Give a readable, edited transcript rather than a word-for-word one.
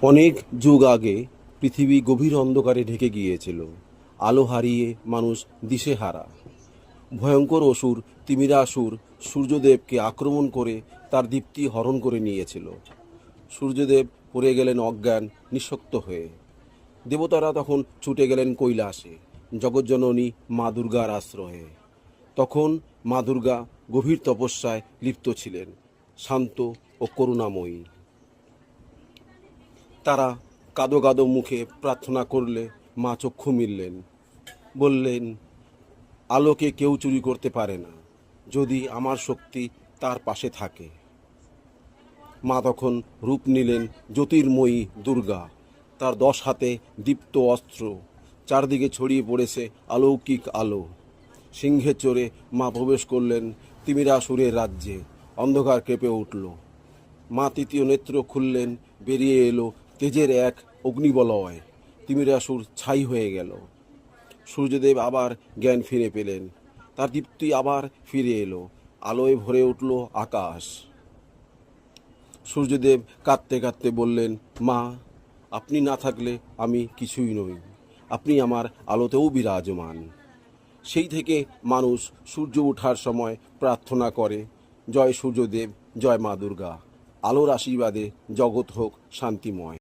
অনেক যুগ আগে পৃথিবী গভীর অন্ধকারে ঢেকে গিয়েছিল। আলো হারিয়ে মানুষ দিশেহারা। ভয়ঙ্কর অসুর তিমিরাসুর সূর্যদেবকে আক্রমণ করে তার দীপ্তি হরণ করে নিয়েছিল। সূর্যদেব পড়ে গেলেন অজ্ঞান, নিঃশক্ত হয়ে। দেবতারা তখন ছুটে গেলেন কৈলাসে, জগজ্জননী মা দুর্গার আশ্রয়ে। তখন মা দুর্গা গভীর তপস্যায় লিপ্ত ছিলেন, শান্ত ও করুণাময়ী। তারা কাঁদো কাঁদো মুখে প্রার্থনা করলে মা চক্ষু মিললেন, বললেন, আলোকে কেউ চুরি করতে পারে না যদি আমার শক্তি তার পাশে থাকে। মা তখন রূপ নিলেন জ্যোতির্ময়ী দুর্গা। তার 10 হাতে দীপ্ত অস্ত্র, চারদিকে ছড়িয়ে পড়েছে অলৌকিক আলো। সিংহে চড়ে মা প্রবেশ করলেন তিমিরাসুরের রাজ্যে। অন্ধকার কেঁপে উঠল। মা তৃতীয় নেত্র খুললেন, বেরিয়ে এলো তেজের এক অগ্নিবলয়। তিমিরাসুর ছাই হয়ে গেল। সূর্যদেব আবার জ্ঞান ফিরে পেলেন। তার দীপ্তি আবার ফিরে এলো। আলোয় ভরে উঠল আকাশ। সূর্যদেব কাঁদতে কাঁদতে বললেন, মা, আপনি না থাকলে আমি কিছুই নই। আপনি আমার আলোতেও বিরাজমান। সেই থেকে মানুষ সূর্য ওঠার সময় প্রার্থনা করে, জয় সূর্যদেব, জয় মা দুর্গা। আলোর আশীর্বাদে জগৎ হোক শান্তিময়।